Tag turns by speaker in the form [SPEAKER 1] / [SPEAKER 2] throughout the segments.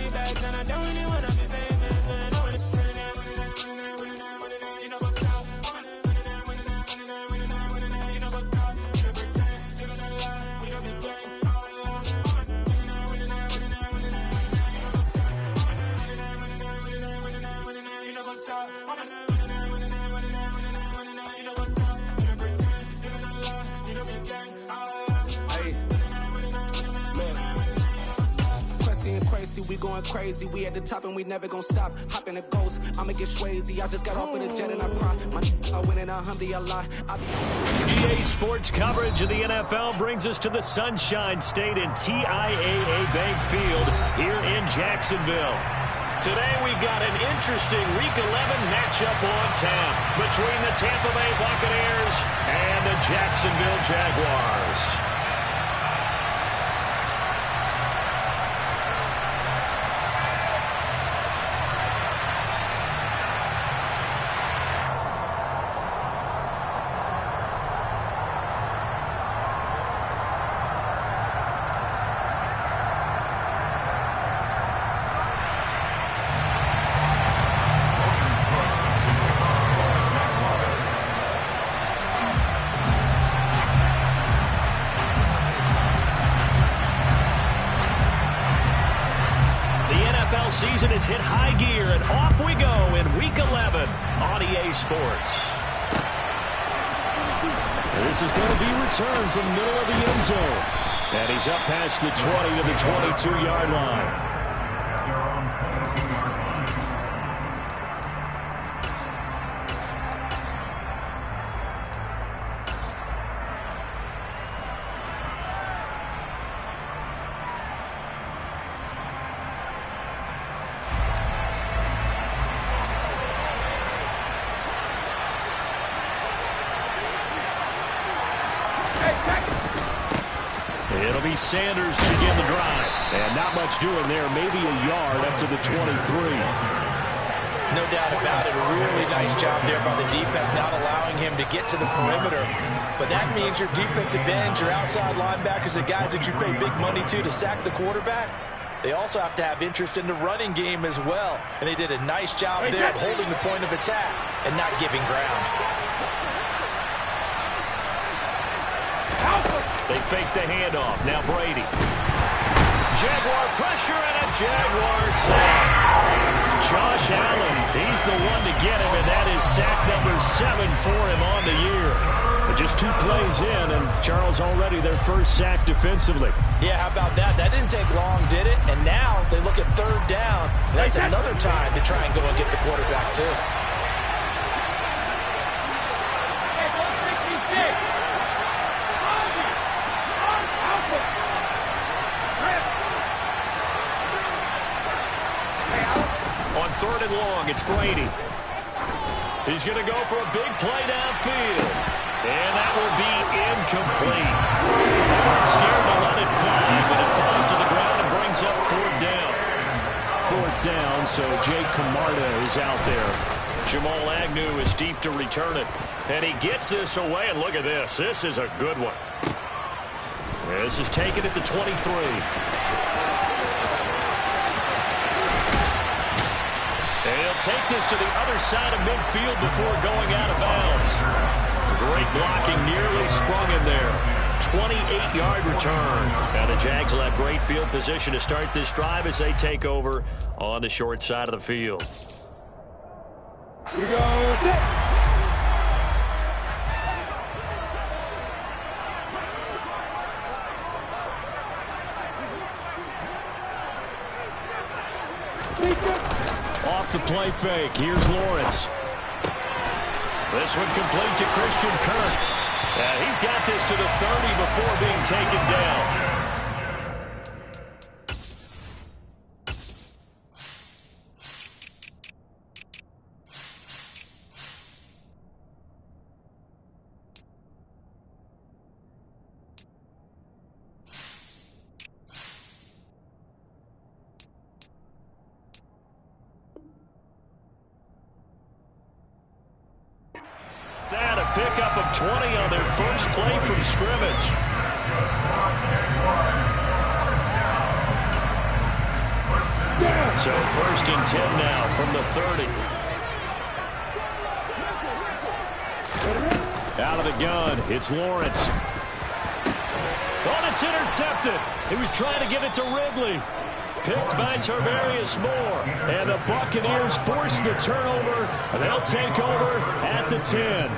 [SPEAKER 1] be back, and I don't really wanna be famous, man. You know what's up? You know what's up? You don't pretend, living a lie, we don't be gang. You know what's up?
[SPEAKER 2] We going crazy, we at the top and we never gonna stop. Hop in a ghost, I'ma get swayzy. I just got off with a jet and I cry. I win and alhamdulillah.
[SPEAKER 3] EA Sports coverage of the NFL brings us to the Sunshine State and TIAA Bank Field here in Jacksonville. Today we got an interesting Week 11 matchup on tap between the Tampa Bay Buccaneers and the Jacksonville Jaguars. Season has hit high gear, and off we go in Week 11 on EA Sports. This is going to be returned from the middle of the end zone. And he's up past the 20 to the 22-yard line. It'll be Sanders to begin the drive. And not much doing there. Maybe a yard up to the 23.
[SPEAKER 4] No doubt about it. A really nice job there by the defense, not allowing him to get to the perimeter. But that means your defensive ends, your outside linebackers, the guys that you pay big money to sack the quarterback, they also have to have interest in the running game as well. And they did a nice job there of holding the point of attack and not giving ground.
[SPEAKER 3] They fake the handoff. Now Brady. Jaguar pressure and a Jaguar sack. Josh Allen, he's the one to get him, and that is sack number 7 for him on the year. But just 2 plays in, and Charles already their first sack defensively.
[SPEAKER 4] Yeah, how about that? That didn't take long, did it? And now they look at 3rd down. That's another time to try and go and get the quarterback, too.
[SPEAKER 3] On 3rd and long, it's Brady. He's going to go for a big play downfield. And that will be incomplete. Scared to let it fly, but it falls to the ground and brings up 4th down. 4th down, so Jake Camarda is out there. Jamal Agnew is deep to return it. And he gets this away, and look at this. This is a good one. This is taken at the 23. They'll take this to the other side of midfield before going out of bounds. Great blocking, nearly sprung in there. 28-yard return. Now the Jags will have great field position to start this drive as they take over on the short side of the field.
[SPEAKER 5] Here we go.
[SPEAKER 3] Off the play fake. Here's Lawrence. This one complete to Christian Kirk. He's got this to the 30 before being taken down. That a pickup of 20 on their first play from scrimmage. So 1st and 10 now from the 30. Out of the gun, it's Lawrence. Oh, it's intercepted. He was trying to get it to Ridley. Picked by Tarvarius Moore. And the Buccaneers force the turnover. And they'll take over at the 10.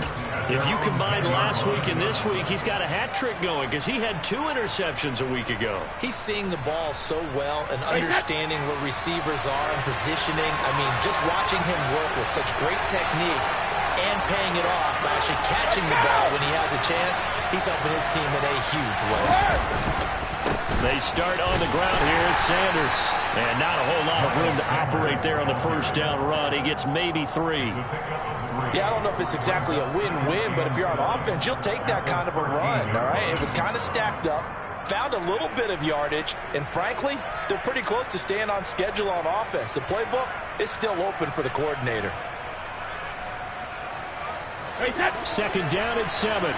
[SPEAKER 3] If you combine last week and this week, he's got a hat trick going because he had 2 interceptions a week ago.
[SPEAKER 4] He's seeing the ball so well and understanding where receivers are and positioning. I mean, just watching him work with such great technique and paying it off by actually catching the ball when he has a chance, he's helping his team in a huge way.
[SPEAKER 3] They start on the ground here at Sanders. And not a whole lot of room to operate there on the 1st down run. He gets maybe 3.
[SPEAKER 4] Yeah, I don't know if it's exactly a win-win, but if you're on offense, you'll take that kind of a run, all right? It was kind of stacked up, found a little bit of yardage, and frankly, they're pretty close to staying on schedule on offense. The playbook is still open for the coordinator.
[SPEAKER 3] 2nd down and 7.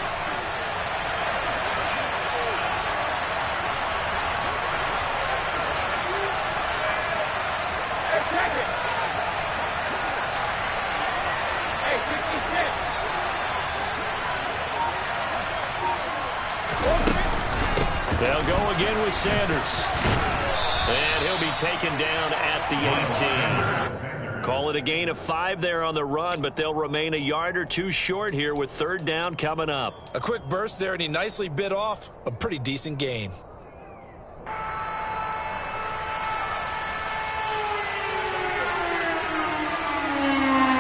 [SPEAKER 3] They'll go again with Sanders. And he'll be taken down at the 18. Call it a gain of 5 there on the run, but they'll remain a yard or 2 short here with 3rd down coming up.
[SPEAKER 4] A quick burst there, and he nicely bit off a pretty decent gain.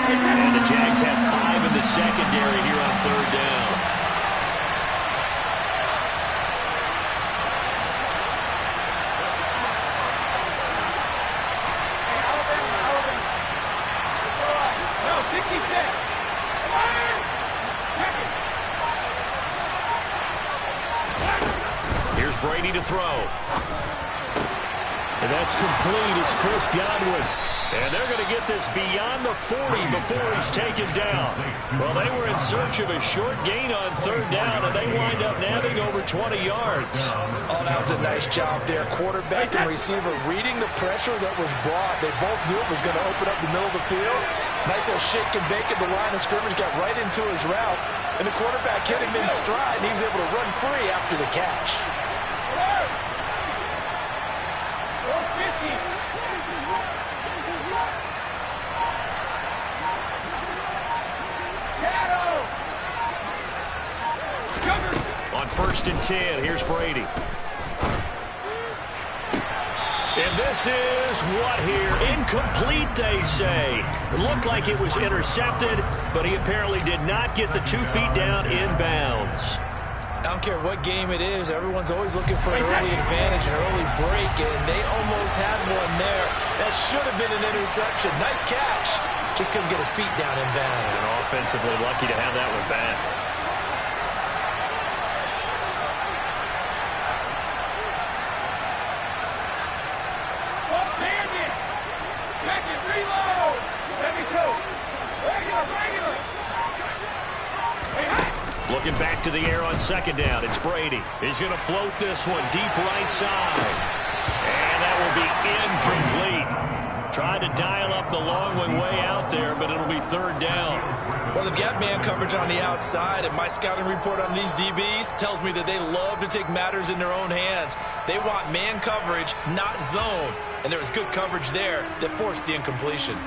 [SPEAKER 3] And the Jags have 5 in the secondary here on 3rd down. Here's Brady to throw. And that's complete. It's Chris Godwin. And they're going to get this beyond the 40 before he's taken down. Well, they were in search of a short gain on 3rd down, and they wind up nabbing over 20 yards.
[SPEAKER 4] Oh, that was a nice job there. Quarterback and receiver reading the pressure that was brought. They both knew it was going to open up the middle of the field. Nice little shake and bake at the line of scrimmage, got right into his route. And the quarterback hit him in stride, and he was able to run free after the catch.
[SPEAKER 3] On 1st and 10, here's Brady. And this is what here? Incomplete, they say. It looked like it was intercepted, but he apparently did not get the 2 feet down in bounds.
[SPEAKER 4] I don't care what game it is, everyone's always looking for an early advantage, an early break, and they almost had one there. That should have been an interception. Nice catch. Just couldn't get his feet down in bounds.
[SPEAKER 3] And offensively lucky to have that one back. Looking back to the air on 2nd down. It's Brady. He's going to float this one deep right side. And that will be incomplete. Tried to dial up the long one way out there, but it'll be 3rd down.
[SPEAKER 4] Well, they've got man coverage on the outside, and my scouting report on these DBs tells me that they love to take matters in their own hands. They want man coverage, not zone. And there was good coverage there that forced the incompletion.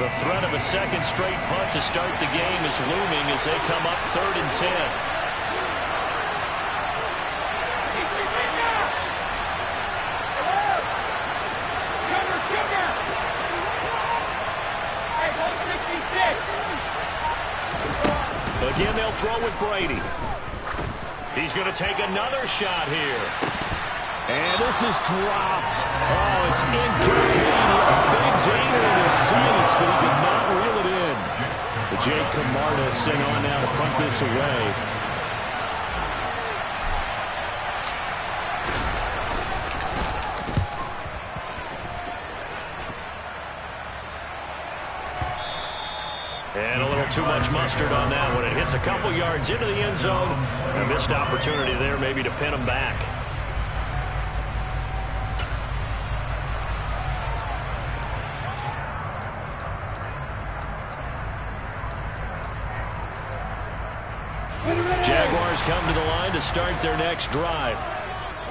[SPEAKER 3] The threat of a 2nd straight punt to start the game is looming as they come up 3rd and 10. Again, they'll throw with Brady. He's going to take another shot here. And this is dropped. Oh, it's incomplete. A big gainer in his sights, but he did not reel it in. The Jake Camarda sing on now to punt this away. And a little too much mustard on that one. It hits a couple yards into the end zone. A missed opportunity there maybe to pin them back. Jaguars come to the line to start their next drive.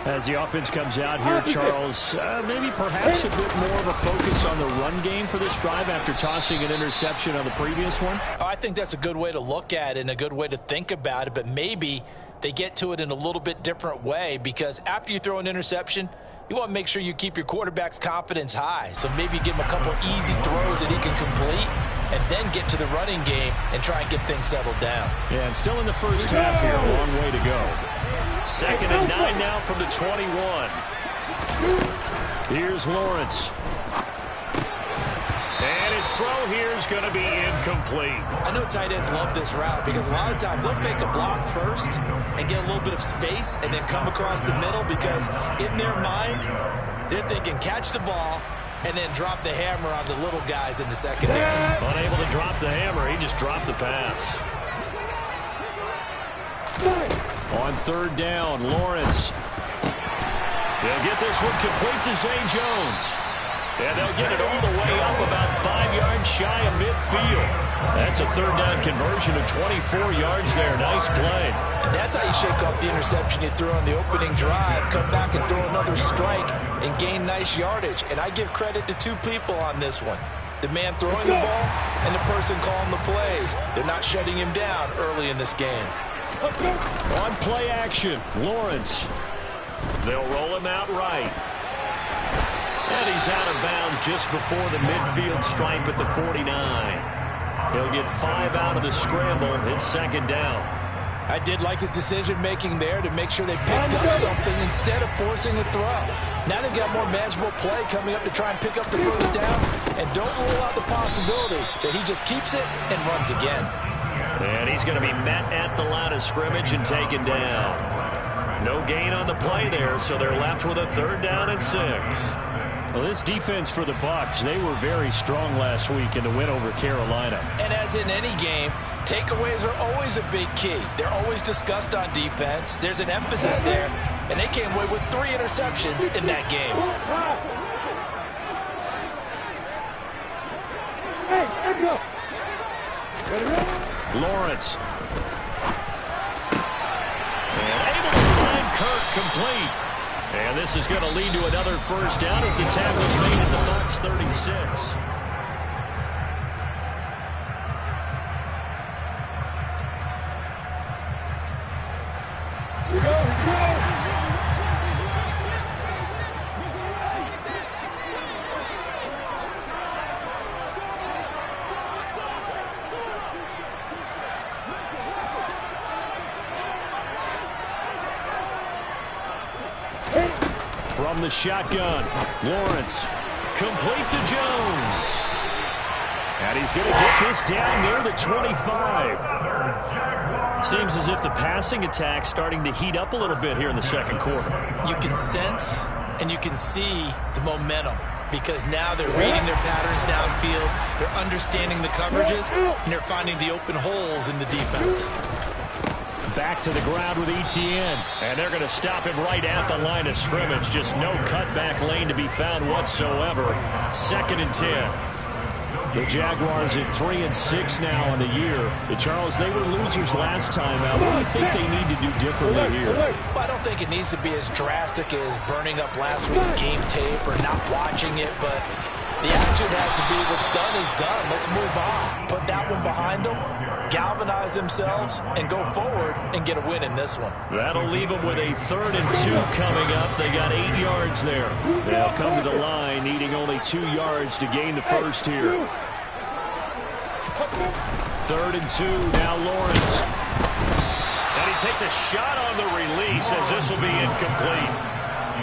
[SPEAKER 3] As the offense comes out here, Charles, maybe perhaps a bit more of a focus on the run game for this drive after tossing an interception on the previous one?
[SPEAKER 4] I think that's a good way to look at it and a good way to think about it, but maybe they get to it in a little bit different way, because after you throw an interception, you want to make sure you keep your quarterback's confidence high. So maybe give him a couple easy throws that he can complete and then get to the running game and try and get things settled down.
[SPEAKER 3] Yeah, and still in the first half here, a long way to go. 2nd and 9 now from the 21. Here's Lawrence. And his throw here is going to be incomplete.
[SPEAKER 4] I know tight ends love this route because a lot of times they'll fake a block first and get a little bit of space and then come across the middle, because in their mind, they're thinking catch the ball and then drop the hammer on the little guys in the secondary.
[SPEAKER 3] Unable to drop the hammer, he just dropped the pass. On 3rd down, Lawrence. They'll get this one complete to Zay Jones. And they'll get it all the way up about 5 yards shy of midfield. That's a 3rd down conversion of 24 yards there. Nice play.
[SPEAKER 4] And that's how you shake off the interception you threw on the opening drive. Come back and throw another strike and gain nice yardage. And I give credit to two people on this one. The man throwing the ball and the person calling the plays. They're not shutting him down early in this game.
[SPEAKER 3] On play action, Lawrence. They'll roll him out right. And he's out of bounds just before the midfield stripe at the 49. He'll get 5 out of the scramble. It's 2nd down.
[SPEAKER 4] I did like his decision-making there to make sure they picked up something instead of forcing a throw. Now they've got more manageable play coming up to try and pick up the first down, and don't rule out the possibility that he just keeps it and runs again.
[SPEAKER 3] And he's going to be met at the line of scrimmage and taken down. No gain on the play there, so they're left with a 3rd down and 6. Well, this defense for the Bucs, they were very strong last week in the win over Carolina.
[SPEAKER 4] And as in any game, takeaways are always a big key. They're always discussed on defense. There's an emphasis there, and they came away with 3 interceptions in that game.
[SPEAKER 3] Lawrence. And able to find Kirk complete. And this is going to lead to another first down as the tackle is made at the Bucs 36.
[SPEAKER 5] Here we go, here we go.
[SPEAKER 3] From the shotgun, Lawrence, complete to Jones. And he's going to get this down near the 25. Seems as if the passing attack's starting to heat up a little bit here in the 2nd quarter.
[SPEAKER 4] You can sense and you can see the momentum, because now they're reading their patterns downfield, they're understanding the coverages, and they're finding the open holes in the defense.
[SPEAKER 3] Back to the ground with ETN. And they're going to stop him right at the line of scrimmage. Just no cutback lane to be found whatsoever. 2nd and 10. The Jaguars at 3-6 now on the year. Charles, they were losers last time out. What do you think they need to do differently here?
[SPEAKER 4] Well, I don't think it needs to be as drastic as burning up last week's game tape or not watching it, but the attitude has to be what's done is done. Let's move on. Put that one behind them, galvanize themselves, and go forward and get a win in this one.
[SPEAKER 3] That'll leave them with a 3rd and 2 coming up. They got 8 yards there. They'll come to the line needing only 2 yards to gain the first here. 3rd and 2, now Lawrence. And he takes a shot on the release as this will be incomplete.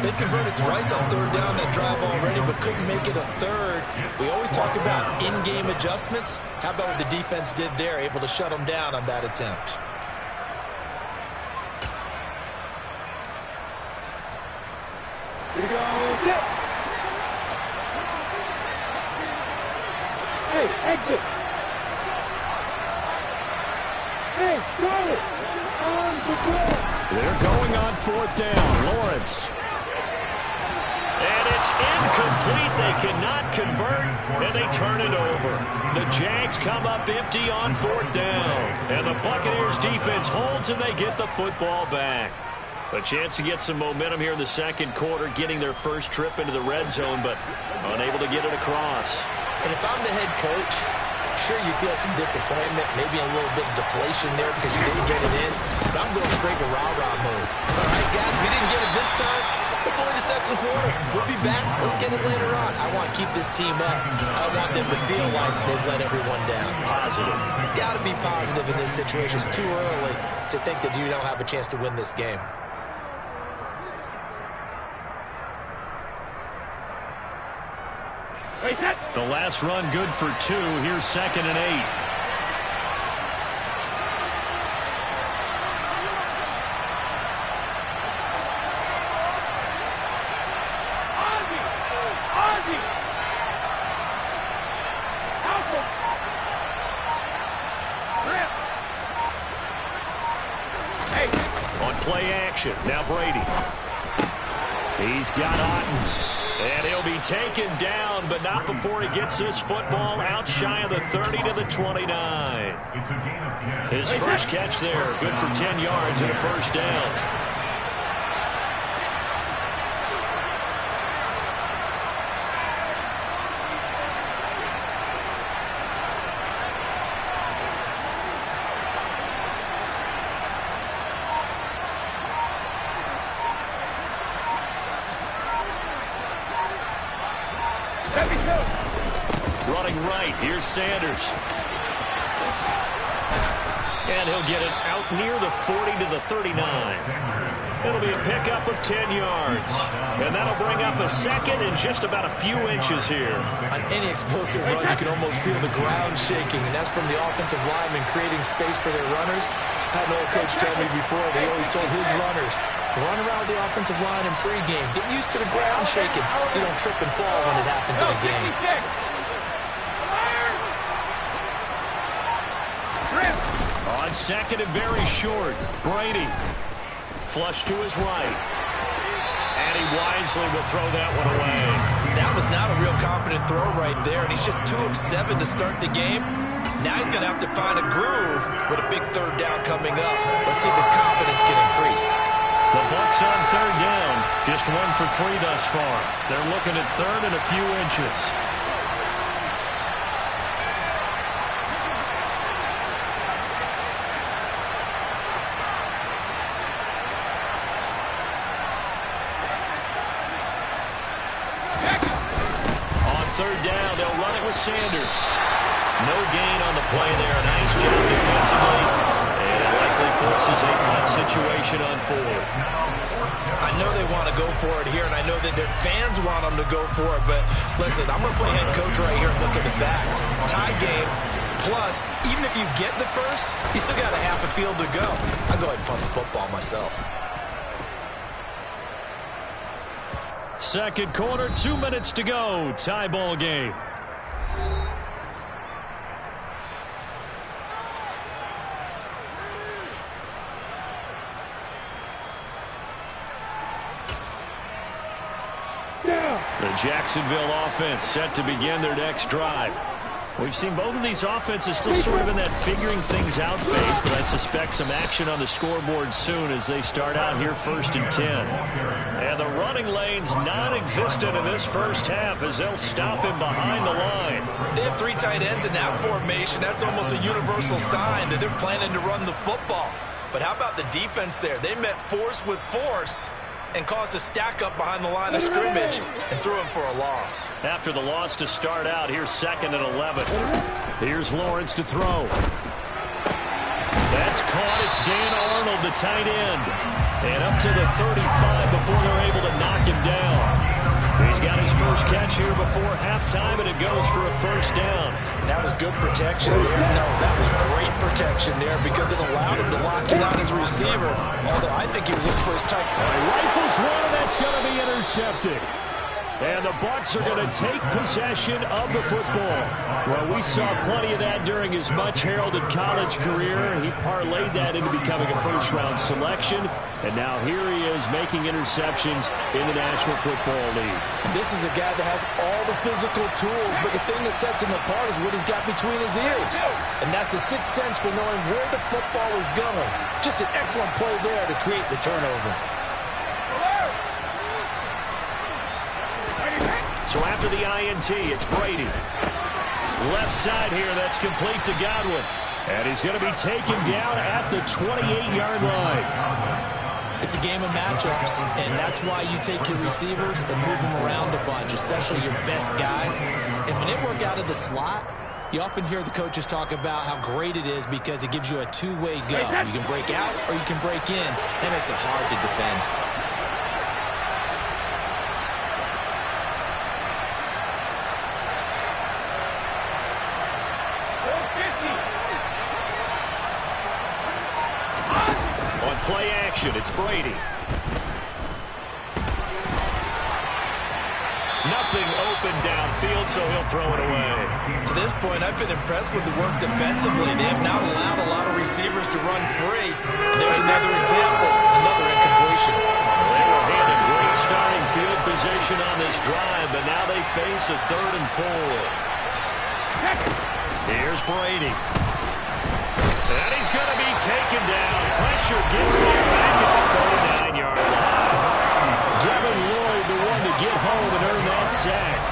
[SPEAKER 4] They converted twice on 3rd down that drive already, but couldn't make it a 3rd. We always talk about in-game adjustments. How about what the defense did there, able to shut them down on that attempt?
[SPEAKER 5] Here we go. Sit. Hey, exit. Hey, Charlie! On the ball!
[SPEAKER 3] They're going on 4th down. Lawrence. And it's incomplete. They cannot convert, and they turn it over. The Jags come up empty on 4th down. And the Buccaneers defense holds, and they get the football back. A chance to get some momentum here in the second quarter, getting their first trip into the red zone, but unable to get it across.
[SPEAKER 4] And if I'm the head coach, sure you feel some disappointment, maybe a little bit of deflation there because you didn't get it in, but I'm going straight to rah-rah mode. All right, guys, we didn't get it this time. It's only the second quarter. We'll be back. Let's get it later on. I want to keep this team up. I want them to feel like they've let everyone down.
[SPEAKER 3] Positive.
[SPEAKER 4] Got to be positive in this situation. It's too early to think that you don't have a chance to win this game.
[SPEAKER 3] The last run good for 2. Here's 2nd and 8. On play action, now Brady. He's got Otten. And he'll be taken down, but not before he gets this football out shy of the 30 to the 29. His first catch there, good for 10 yards and a first down. Running right, here's Sanders. And he'll get it out near the 40 to the 39. It'll be a pickup of 10 yards. And that'll bring up a second in just about a few inches here.
[SPEAKER 4] On any explosive run, you can almost feel the ground shaking, and that's from the offensive linemen creating space for their runners. I had an old coach tell me before, they always told his runners, run around the offensive line in pregame. Get used to the ground shaking so you don't trip and fall when it happens in a game.
[SPEAKER 3] On 2nd and very short, Brady. Flush to his right. And he wisely will throw that one away.
[SPEAKER 4] That was not a real confident throw right there, and he's just 2 of 7 to start the game. Now he's going to have to find a groove with a big 3rd down coming up. Let's see if his confidence can increase.
[SPEAKER 3] The Bucs on 3rd down. Just 1 for 3 thus far. They're looking at 3rd and a few inches. On 3rd down, they'll run it with Sanders. No gain on the play there. Nice job defensively. And it likely forces a punt situation on 4th.
[SPEAKER 4] I know they want to go for it here, and I know that their fans want them to go for it, but listen, I'm going to play head coach right here and look at the facts. Tie game, plus, even if you get the first, you still got a half a field to go. I'll go ahead and punt the football myself.
[SPEAKER 3] Second quarter, 2 minutes to go. Tie ball game. The Jacksonville offense set to begin their next drive. We've seen both of these offenses still sort of in that figuring things out phase, but I suspect some action on the scoreboard soon as they start out here 1st and 10. And the running lane's non-existent in this first half as they'll stop him behind the line.
[SPEAKER 4] They have 3 tight ends in that formation. That's almost a universal sign that they're planning to run the football. But how about the defense there? They met force with force and caused a stack up behind the line of scrimmage and threw him for a loss.
[SPEAKER 3] After the loss to start out, here's 2nd and 11. Here's Lawrence to throw. That's caught. It's Dan Arnold, the tight end. And up to the 35 before they're able to knock him down. He's got his first catch here before halftime, and it goes for a first down.
[SPEAKER 4] That was good protection there. No, that was great protection there because it allowed him to lock in on his receiver, although I think he was in for his tight.
[SPEAKER 3] Rifles one, and that's going to be intercepted. And the Bucs are going to take possession of the football. Well, we saw plenty of that during his much-heralded college career. He parlayed that into becoming a first-round selection. And now here he is making interceptions in the National Football League.
[SPEAKER 4] And this is a guy that has all the physical tools, but the thing that sets him apart is what he's got between his ears. And that's the sixth sense for knowing where the football is going. Just an excellent play there to create the turnover.
[SPEAKER 3] So after the INT, it's Brady. Left side here, that's complete to Godwin. And he's going to be taken down at the 28-yard line.
[SPEAKER 4] It's a game of matchups, and that's why you take your receivers and move them around a bunch, especially your best guys. And when they work out of the slot, you often hear the coaches talk about how great it is because it gives you a two-way go. You can break out or you can break in. That makes it hard to defend.
[SPEAKER 3] Play action, it's Brady. Nothing open downfield, so he'll throw it away.
[SPEAKER 4] To this point, I've been impressed with the work defensively. They have not allowed a lot of receivers to run free. And there's another example, another incompletion.
[SPEAKER 3] They were handed great starting field position on this drive, but now they face a 3rd and 4. Here's Brady. And he's going to be taken down. Pressure gets there back at the 39-yard line. Devin Lloyd, the one to get home and earn that sack.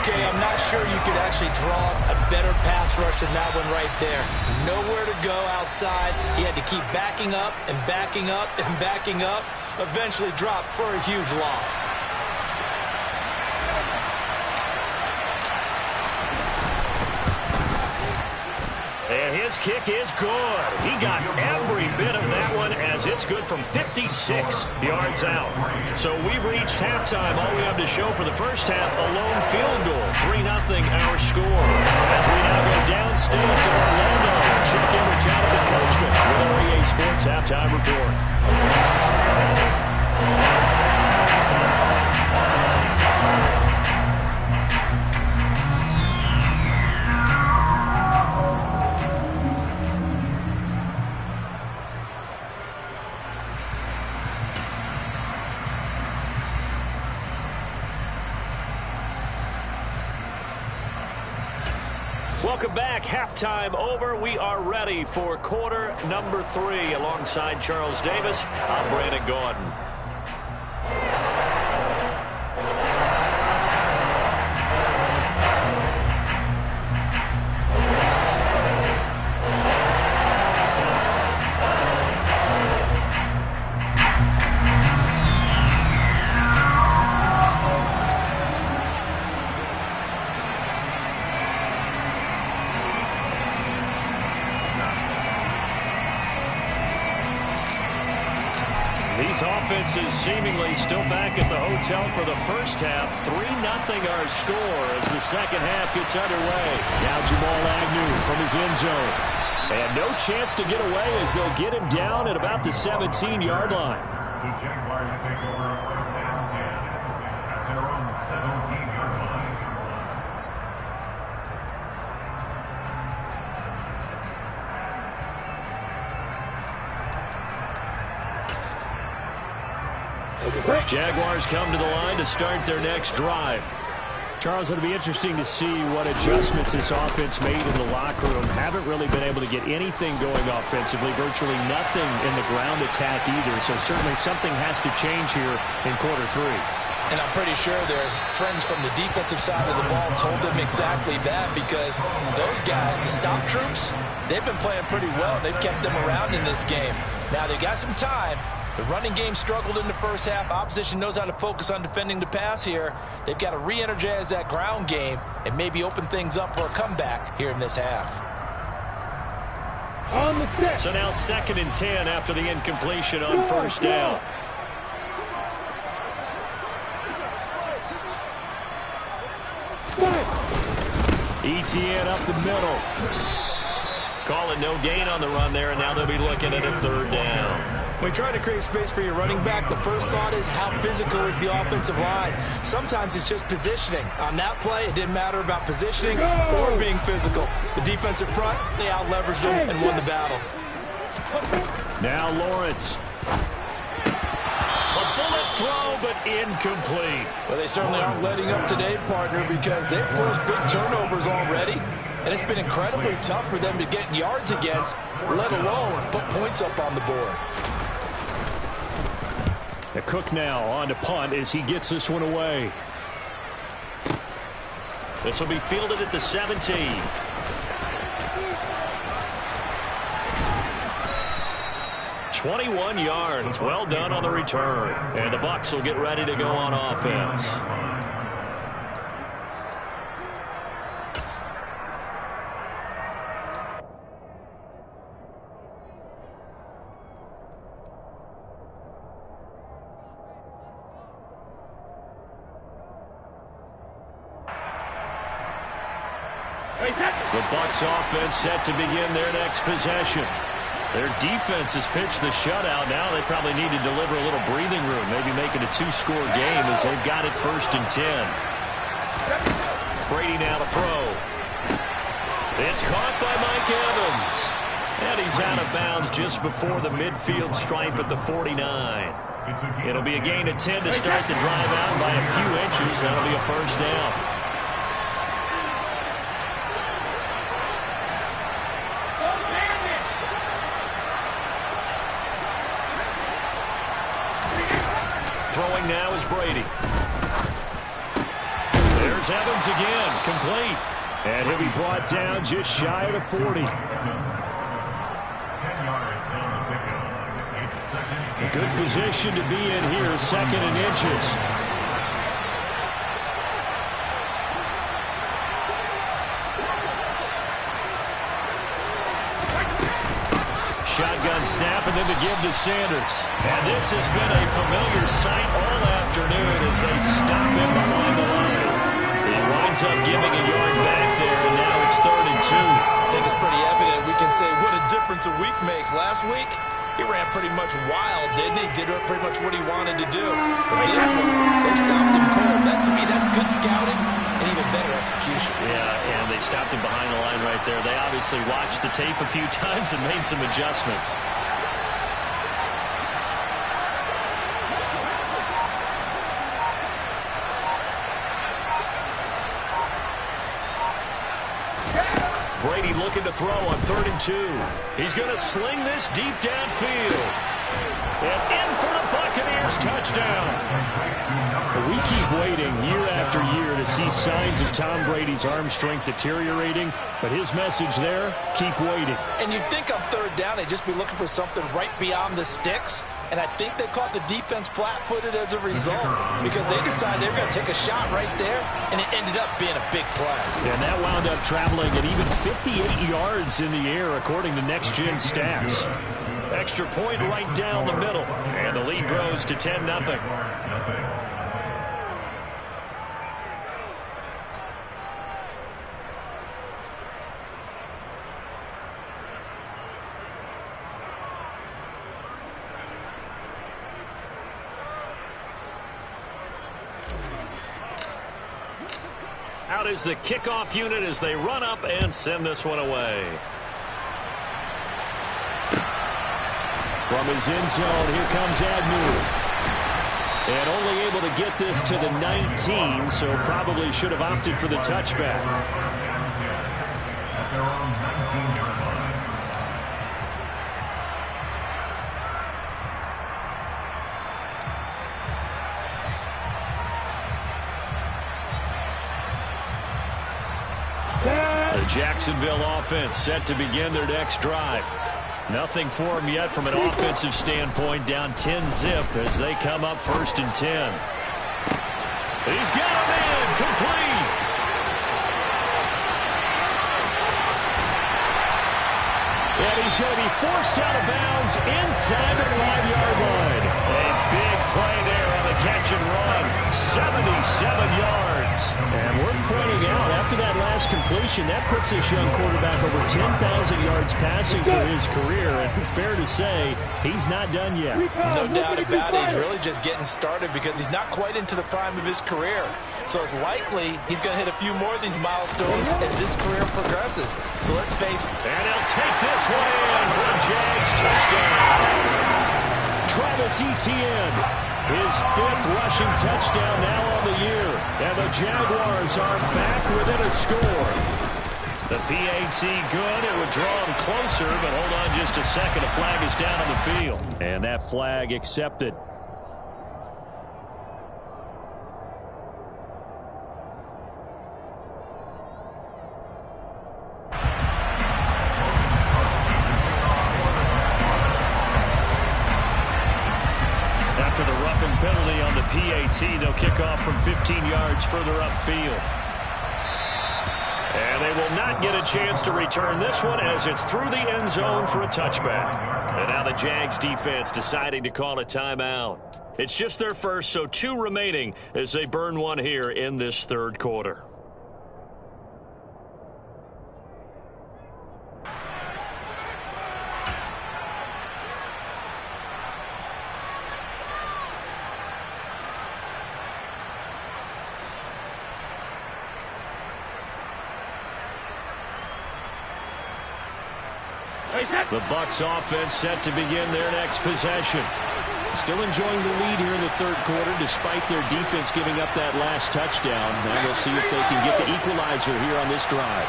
[SPEAKER 4] Okay, I'm not sure you could actually draw a better pass rush than that one right there. Nowhere to go outside. He had to keep backing up and backing up and backing up. Eventually dropped for a huge loss.
[SPEAKER 3] And his kick is good. He got every bit of that one as it's good from 56 yards out. So we've reached halftime. All we have to show for the first half, a lone field goal. 3-0 our score. As we now go downstate to Orlando. Check in with Jonathan Coachman with our EA Sports Halftime Report. Welcome back. Halftime over. We are ready for quarter number 3. Alongside Charles Davis, I'm Brandon Gordon. These offenses seemingly still back at the hotel for the first half. 3-0 our score as the second half gets underway. Now Jamal Agnew from his end zone. And no chance to get away as they'll get him down at about the 17-yard line.
[SPEAKER 1] The Jaguars take over first down 10 at their own 17-yard line.
[SPEAKER 3] Jaguars come to the line to start their next drive. Charles, it'll be interesting to see what adjustments this offense made in the locker room. Haven't really been able to get anything going offensively, virtually nothing in the ground attack either. So certainly something has to change here in quarter 3.
[SPEAKER 4] And I'm pretty sure their friends from the defensive side of the ball told them exactly that, because those guys, the stop troops, they've been playing pretty well. They've kept them around in this game. Now they got some time. The running game struggled in the first half. Opposition knows how to focus on defending the pass here. They've got to re-energize that ground game and maybe open things up for a comeback here in this half.
[SPEAKER 5] On the set.
[SPEAKER 3] So now 2nd and 10 after the incompletion on first down. ETN up the middle. Calling no gain on the run there, and now they'll be looking at a 3rd down.
[SPEAKER 4] When you try to create space for your running back, the first thought is how physical is the offensive line. Sometimes it's just positioning. On that play, it didn't matter about positioning or being physical. The defensive front, they out-leveraged them and won the battle.
[SPEAKER 3] Now Lawrence. A bullet throw, but incomplete.
[SPEAKER 4] Well, they certainly aren't letting up today, partner, because they've forced big turnovers already. And it's been incredibly tough for them to get yards against, let alone put points up on the board.
[SPEAKER 3] A Cook now on to punt as he gets this one away. This will be fielded at the 17. "21 yards. Well done on the return. And the Bucs will get ready to go on offense. The Bucs offense set to begin their next possession. Their defense has pitched the shutout. Now they probably need to deliver a little breathing room, maybe make it a two-score game as they've got it 1st and 10. Brady now to throw. It's caught by Mike Evans. And he's out of bounds just before the midfield stripe at the 49. It'll be a gain of 10 to start the drive out by a few inches. That'll be a first down. Throwing now is Brady. There's Evans again, complete. And he'll be brought down just shy of the 40.
[SPEAKER 1] 10 yards on the pickup. It's 2nd and
[SPEAKER 3] A good position to be in here, 2nd and inches. Shotgun snap and then the give to Sanders. And this has been a familiar sight all afternoon as they stop him behind the line. He winds up giving a yard back there, and now it's 3rd and 2.
[SPEAKER 4] I think it's pretty evident. We can say what a difference a week makes. Last week, he ran pretty much wild, didn't he? Did pretty much what he wanted to do. But this one, they stopped him cold. That, to me, that's good scouting and even better execution.
[SPEAKER 3] Yeah, and they stopped him behind the line right there. They obviously watched the tape a few times and made some adjustments. Brady looking to throw on 3rd and 2. He's going to sling this deep downfield. And in for the Buccaneers touchdown. We keep waiting year after year to see signs of Tom Brady's arm strength deteriorating. But his message there, keep waiting.
[SPEAKER 4] And you'd think on 3rd down, they'd just be looking for something right beyond the sticks. And I think they caught the defense flat-footed as a result because they decided they were going to take a shot right there, and it ended up being a big play.
[SPEAKER 3] And that wound up traveling at even 58 yards in the air, according to Next Gen stats. Extra point right down the middle, and the lead grows to 10-0. Out is the kickoff unit as they run up and send this one away. From his end zone, here comes Agnew. And only able to get this to the 19, so probably should have opted for the touchback.
[SPEAKER 1] At their own 19-yard line.
[SPEAKER 3] The Jacksonville offense set to begin their next drive. Nothing for them yet from an offensive standpoint, down 10-zip as they come up 1st and 10. He's got him in, complete. And he's going to be forced out of bounds inside the 5-yard line. A big play there on the catch and run. yards.
[SPEAKER 6] And we're pointing out, after that last completion, that puts this young quarterback over 10,000 yards passing for his career. And fair to say, he's not done yet.
[SPEAKER 4] No doubt about it. He's really just getting started because he's not quite into the prime of his career. So it's likely he's going to hit a few more of these milestones as his career progresses. So let's face it.
[SPEAKER 3] And he'll take this one in for a Jags touchdown.
[SPEAKER 6] Travis Etienne, his 5th rushing touchdown now on the year. And the Jaguars are back within a score.
[SPEAKER 3] The PAT good. It would draw him closer, but hold on just a second. A flag is down on the field.
[SPEAKER 6] And that flag accepted.
[SPEAKER 3] After the roughing penalty on the PAT, they'll kick off from 15 yards further upfield. And they will not get a chance to return this one as it's through the end zone for a touchback. And now the Jags defense deciding to call a timeout. It's just their first, so 2 remaining as they burn one here in this third quarter. The Bucs offense set to begin their next possession.
[SPEAKER 6] Still enjoying the lead here in the third quarter despite their defense giving up that last touchdown. Now we'll see if they can get the equalizer here on this drive.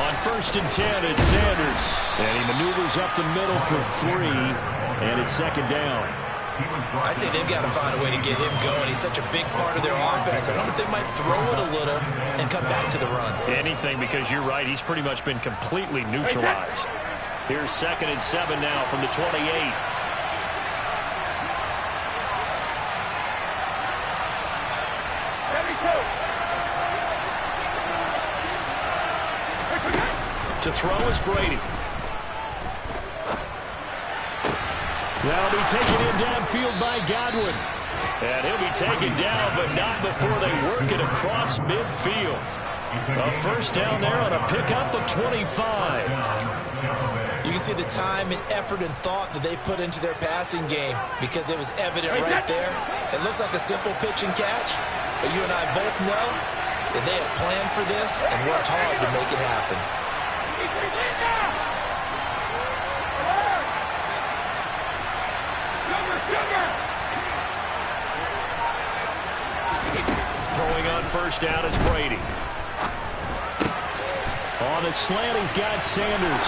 [SPEAKER 3] On 1st and 10, it's Sanders.
[SPEAKER 6] And he maneuvers up the middle for 3, and it's 2nd down.
[SPEAKER 4] I'd say they've got to find a way to get him going. He's such a big part of their offense. I wonder if they might throw it a little and come back to the run.
[SPEAKER 3] Anything, because you're right. He's pretty much been completely neutralized. Here's 2nd and 7 now from the 28. To throw is Brady.
[SPEAKER 6] That'll be taken in downfield by Godwin.
[SPEAKER 3] And he'll be taken down, but not before they work it across midfield. A first down there on a pickup of 25.
[SPEAKER 4] You can see the time and effort and thought that they put into their passing game because it was evident right there. It looks like a simple pitch and catch, but you and I both know that they have planned for this and worked hard to make it happen.
[SPEAKER 3] Throwing on first down is Brady.
[SPEAKER 6] On a slant, he's got Sanders.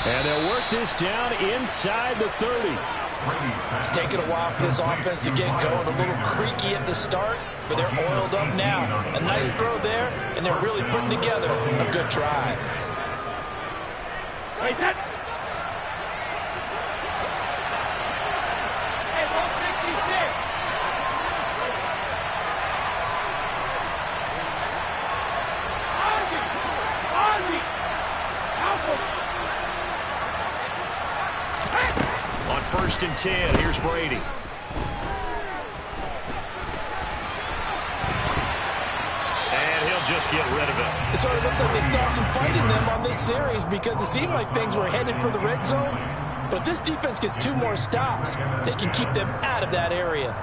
[SPEAKER 6] And they'll work this down inside the 30.
[SPEAKER 4] It's taken a while for this offense to get going. A little creaky at the start, but they're oiled up now. A nice throw there, and they're really putting together a good drive.
[SPEAKER 5] Wait, that.
[SPEAKER 3] On 1st and 10, here's Brady. And he'll just get rid of it.
[SPEAKER 4] It sort of looks like they stopped some fighting them on this series because it seemed like things were headed for the red zone. But if this defense gets 2 more stops, they can keep them out of that area.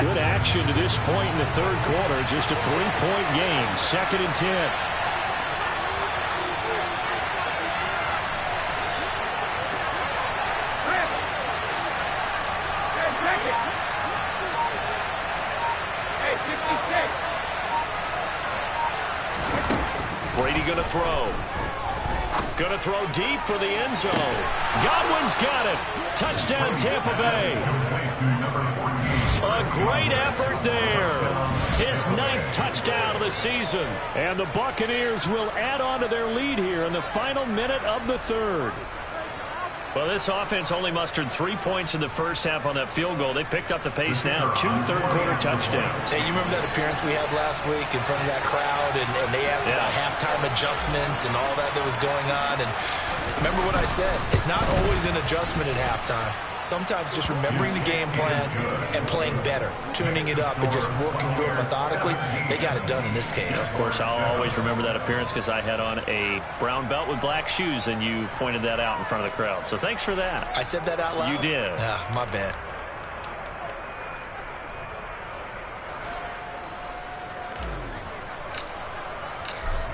[SPEAKER 6] Good action to this point in the third quarter. Just a 3-point game. 2nd and 10.
[SPEAKER 3] Brady going to throw. Going to throw deep for the end zone. Godwin's got it. Touchdown, Tampa Bay. A great effort there. His 9th touchdown of the season.
[SPEAKER 6] And the Buccaneers will add on to their lead here in the final minute of the third.
[SPEAKER 3] Well, this offense only mustered 3 points in the first half on that field goal. They picked up the pace now. 2 third-quarter touchdowns.
[SPEAKER 4] Hey, you remember that appearance we had last week in front of that crowd, and they asked about halftime adjustments and all that was going on. And remember what I said. It's not always an adjustment at halftime. Sometimes just remembering the game plan and playing better, tuning it up and just working through it methodically. They got it done in this case.
[SPEAKER 3] Of course, I'll always remember that appearance because I had on a brown belt with black shoes, and you pointed that out in front of the crowd. So thanks for that.
[SPEAKER 4] I said that out loud?
[SPEAKER 3] You did.
[SPEAKER 4] Yeah, my bad.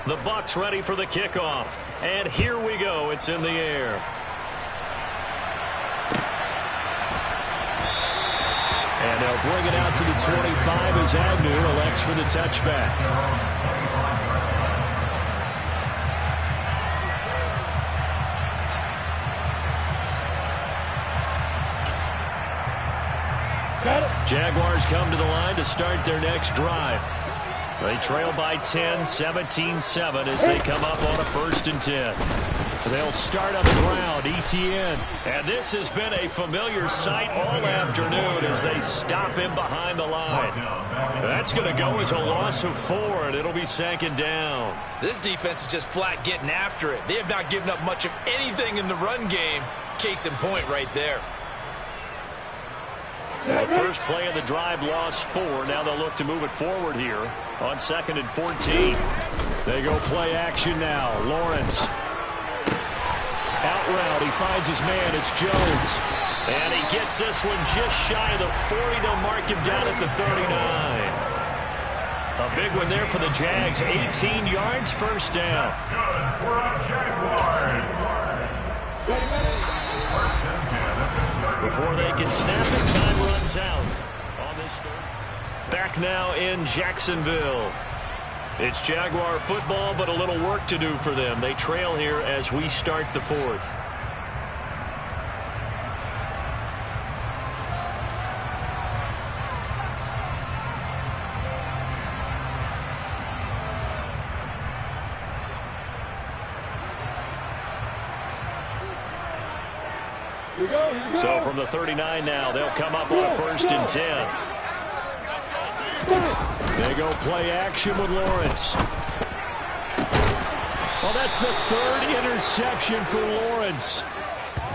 [SPEAKER 3] The Bucs ready for the kickoff. And here we go. It's in the air. And they'll bring it out to the 25 as Agnew elects for the touchback. Jaguars come to the line to start their next drive. They trail by 10, 17-7 as they come up on a 1st and 10. They'll start on the ground, ETN. And this has been a familiar sight all afternoon as they stop him behind the line. That's going to go as a loss of 4, and it'll be 2nd down.
[SPEAKER 4] This defense is just flat getting after it. They have not given up much of anything in the run game. Case in point right there.
[SPEAKER 3] The first play of the drive lost 4. Now they'll look to move it forward here on 2nd and 14. They go play action now. Lawrence. Out route. He finds his man. It's Jones. And he gets this one just shy of the 40. They'll mark him down at the 39. A big one there for the Jags. 18 yards, 1st down.
[SPEAKER 1] Good for a Jaguars.
[SPEAKER 3] Before they can snap it, time runs out on this third. Back now in Jacksonville. It's Jaguar football, but a little work to do for them. They trail here as we start the 4th. So from the 39 now, they'll come up on a 1st and 10. They go play action with Lawrence. Well, that's the 3rd interception for Lawrence.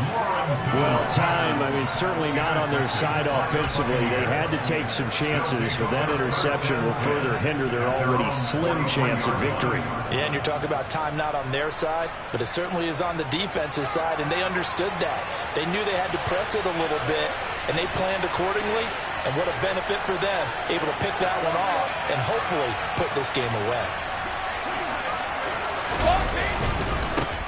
[SPEAKER 3] Well, time, certainly not on their side offensively. They had to take some chances, but that interception will further hinder their already slim chance of victory.
[SPEAKER 4] Yeah, and you're talking about time not on their side, but it certainly is on the defense's side, and they understood that. They knew they had to press it a little bit, and they planned accordingly, and what a benefit for them, able to pick that one off and hopefully put this game away.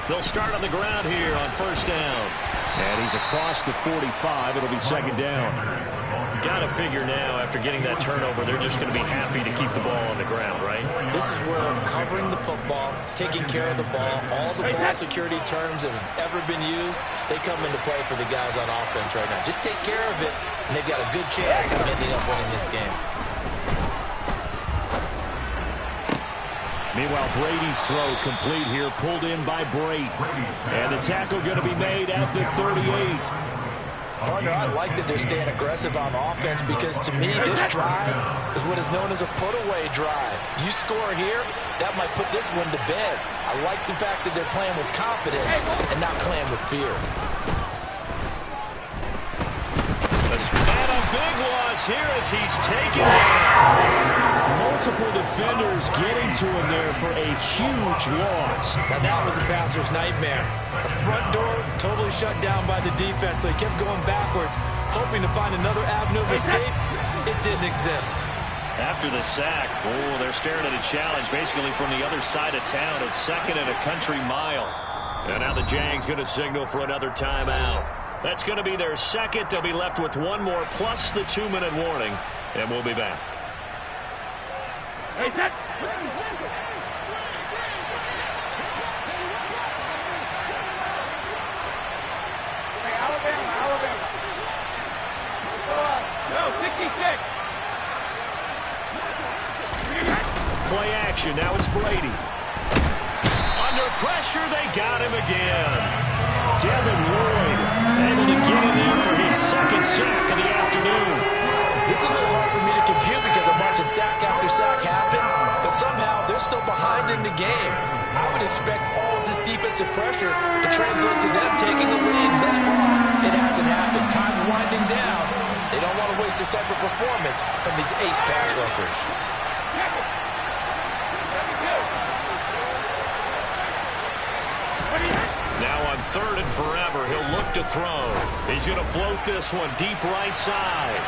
[SPEAKER 3] They'll start on the ground here on 1st down. And he's across the 45. It'll be 2nd down. Got to figure now, after getting that turnover, they're just going to be happy to keep the ball on the ground, right?
[SPEAKER 4] This is where covering the football, taking care of the ball, all the ball security terms that have ever been used, they come into play for the guys on offense right now. Just take care of it, and they've got a good chance of ending up winning this game.
[SPEAKER 3] Meanwhile, Brady's throw complete here, pulled in by Brady. And the tackle going to be made at the 38.
[SPEAKER 4] Partner, I like that they're staying aggressive on offense because, to me, this drive is what is known as a put-away drive. You score here, that might put this one to bed. I like the fact that they're playing with confidence and not playing with fear.
[SPEAKER 3] And a big loss here as he's taken down. Multiple defenders getting to him there for a huge loss.
[SPEAKER 4] Now that was a passer's nightmare. The front door totally shut down by the defense, so he kept going backwards, hoping to find another avenue of escape. It didn't exist.
[SPEAKER 3] After the sack, they're staring at a challenge basically from the other side of town. It's 2nd and a country mile. And now the Jags going to signal for another timeout. That's going to be their 2nd. They'll be left with 1 more plus the 2-minute warning, and we'll be back.
[SPEAKER 5] Hey, set. Hey, Alabama. No, 66.
[SPEAKER 3] Play action. Now it's Brady. Under pressure, they got him again. Devin Lloyd
[SPEAKER 6] able to get in there for his second sack of the afternoon.
[SPEAKER 4] This is a little hard for me to compute because I'm watching sack after sack happen, but somehow they're still behind in the game. I would expect all of this defensive pressure to translate to them taking the lead. Thus far, it hasn't happened. Time's winding down. They don't want to waste this type of performance from these ace pass rushers.
[SPEAKER 3] Now on 3rd and forever, he'll look to throw. He's going to float this one deep right side.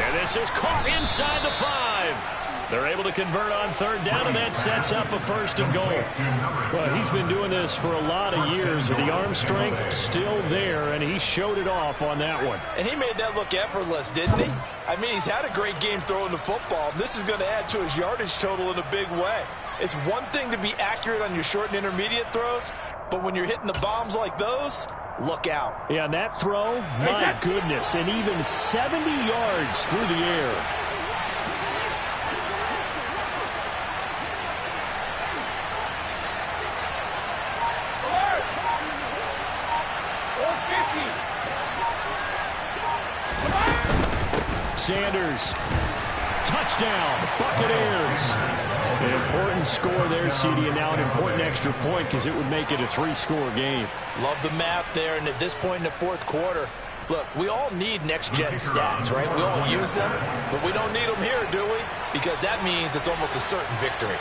[SPEAKER 3] And this is caught inside the 5. They're able to convert on 3rd down, and that sets up a 1st and goal.
[SPEAKER 6] Well, he's been doing this for a lot of years. The arm strength still there, and he showed it off on that one.
[SPEAKER 4] And he made that look effortless, didn't he? I mean, he's had a great game throwing the football. This is going to add to his yardage total in a big way. It's one thing to be accurate on your short and intermediate throws, but when you're hitting the bombs like those, look out.
[SPEAKER 6] Yeah, and that throw, my goodness, and even 70 yards through the air. Sanders, touchdown, Buccaneers. An important score there, CD, and now an important extra point because it would make it a 3-score game.
[SPEAKER 4] Love the math there, and at this point in the 4th quarter, look, we all need next-gen stats, right? We all use them, but we don't need them here, do we? Because that means it's almost a certain victory.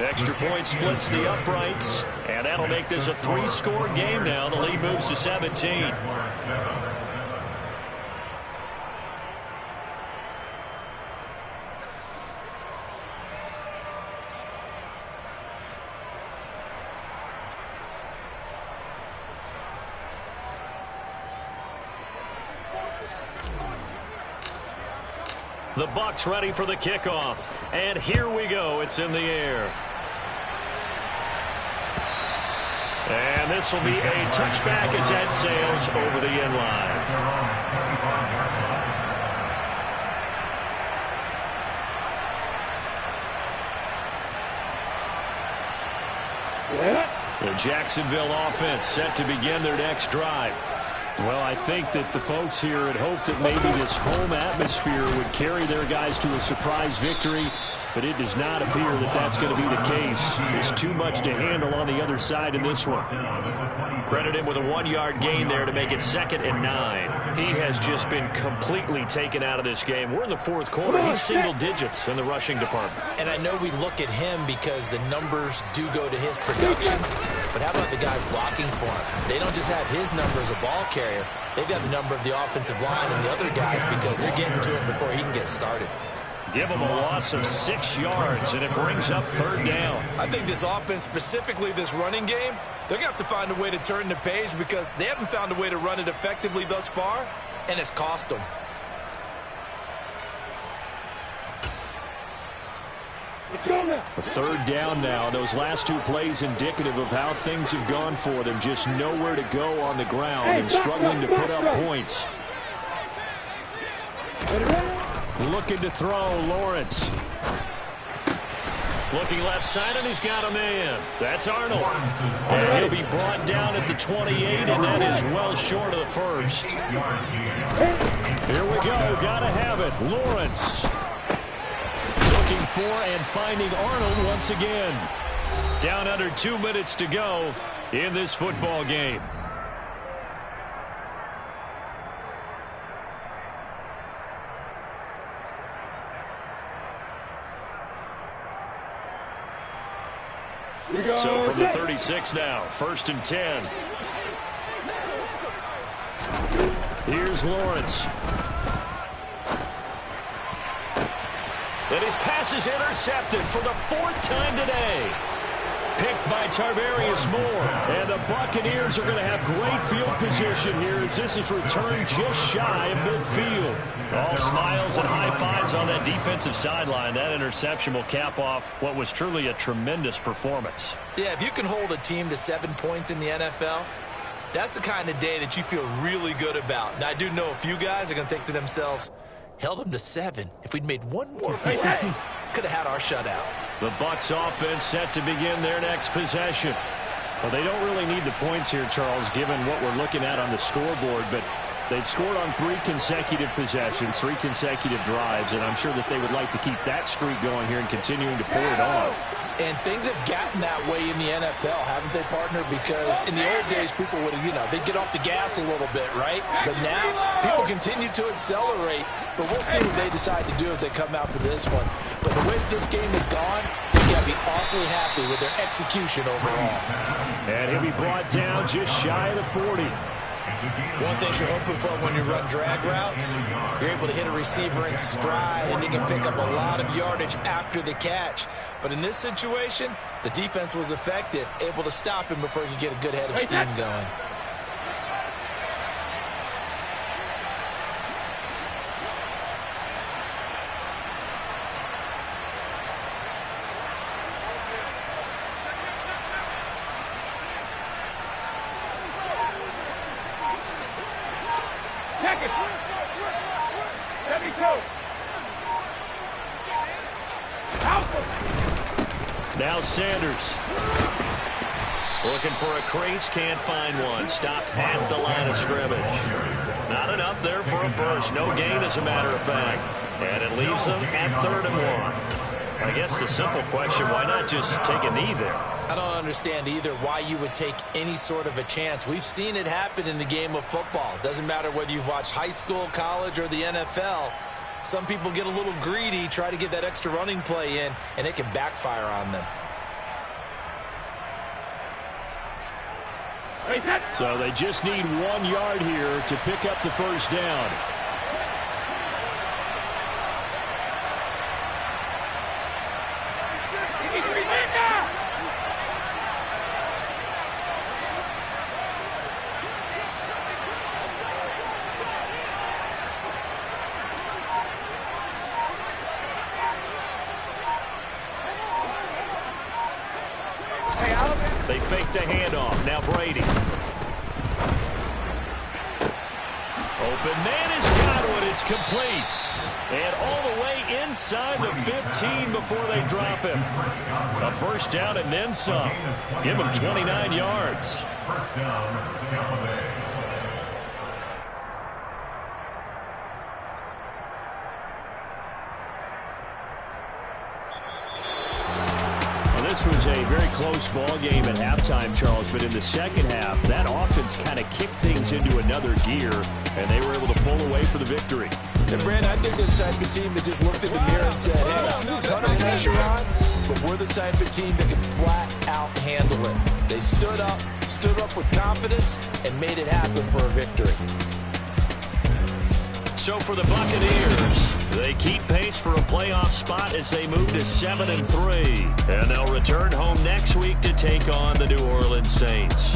[SPEAKER 6] Extra point splits the uprights, and that'll make this a 3-score game now. The lead moves to 17. The Bucs ready for the kickoff, and here we go. It's in the air. And this will be a touchback as that sails over the end line. The Jacksonville offense set to begin their next drive. Well, I think that the folks here had hoped that maybe this home atmosphere would carry their guys to a surprise victory, but it does not appear that that's going to be the case. There's too much to handle on the other side in this one. Credit him with a 1-yard gain there to make it 2nd and 9. He has just been completely taken out of this game. We're in the 4th quarter. He's single digits in the rushing department.
[SPEAKER 4] And I know we look at him because the numbers do go to his production, but how about the guys blocking for him? They don't just have his number as a ball carrier. They've got the number of the offensive line and the other guys because they're getting to him before he can get started.
[SPEAKER 6] Give him a loss of 6 yards, and it brings up 3rd down.
[SPEAKER 4] I think this offense, specifically this running game, they're going to have to find a way to turn the page because they haven't found a way to run it effectively thus far, and it's cost them.
[SPEAKER 6] A 3rd down now. Those last 2 plays indicative of how things have gone for them. Just nowhere to go on the ground and struggling to put up points. Looking to throw, Lawrence. Looking left side, and he's got a man. That's Arnold. And he'll be brought down at the 28, and that is well short of the 1st. Here we go. Got to have it. Lawrence. Looking for and finding Arnold once again. Down under 2 minutes to go in this football game. So from the 36 now, 1st and 10. Here's Lawrence. And his pass is intercepted for the 4th time today. Picked by Tarvarius Moore. And the Buccaneers are going to have great field position here as this is returned just shy of midfield. All smiles and high fives on that defensive sideline. That interception will cap off what was truly a tremendous performance.
[SPEAKER 4] Yeah, if you can hold a team to 7 points in the NFL, that's the kind of day that you feel really good about. Now, I do know a few guys are going to think to themselves, held them to 7. If we'd made one more play, could have had our shutout.
[SPEAKER 6] The Bucs offense set to begin their next possession. Well, they don't really need the points here, Charles, given what we're looking at on the scoreboard, but they've scored on 3 consecutive possessions, 3 consecutive drives, and I'm sure that they would like to keep that streak going here and continuing to pour it on.
[SPEAKER 4] And things have gotten that way in the NFL, haven't they, partner? Because in the old days, people would, they'd get off the gas a little bit, right? But now, people continue to accelerate. But we'll see what they decide to do as they come out for this one. But the way that this game has gone, they got to be awfully happy with their execution overall.
[SPEAKER 6] And he'll be brought down just shy of the 40.
[SPEAKER 4] One thing you're hoping for when you run drag routes, you're able to hit a receiver in stride, and he can pick up a lot of yardage after the catch. But in this situation, the defense was effective, able to stop him before he could get a good head of steam going.
[SPEAKER 6] Now Sanders. Looking for a crease, can't find one. Stopped at the line of scrimmage. Not enough there for a first. No gain, as a matter of fact. And it leaves them at 3rd and 1. I guess the simple question, why not just take a knee there?
[SPEAKER 4] I don't understand either why you would take any sort of a chance. We've seen it happen in the game of football. It doesn't matter whether you've watched high school, college, or the NFL. Some people get a little greedy, try to get that extra running play in, and it can backfire on them.
[SPEAKER 6] So they just need 1 yard here to pick up the first down. They fake the handoff. Now Brady. Open man has got one. It's complete. And all the way inside the 15 before they drop him. A first down and then some. Give him 29 yards.
[SPEAKER 1] First down, Tampa Bay.
[SPEAKER 6] This was a very close ball game at halftime, Charles, but in the second half, that offense kind of kicked things into another gear, and they were able to pull away for the victory.
[SPEAKER 4] And, Brandon, I think they're the type of team that just looked in the mirror and said, hey, a ton of pressure on, but we're the type of team that can flat out handle it. They stood up with confidence, and made it happen for a victory.
[SPEAKER 6] So for the Buccaneers, they keep pace for a playoff spot as they move to 7-3. And they'll return home next week to take on the New Orleans Saints.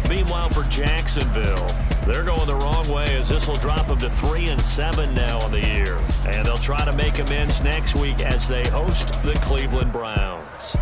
[SPEAKER 6] Meanwhile, for Jacksonville, they're going the wrong way as this will drop them to 3-7 now on the year. And they'll try to make amends next week as they host the Cleveland Browns.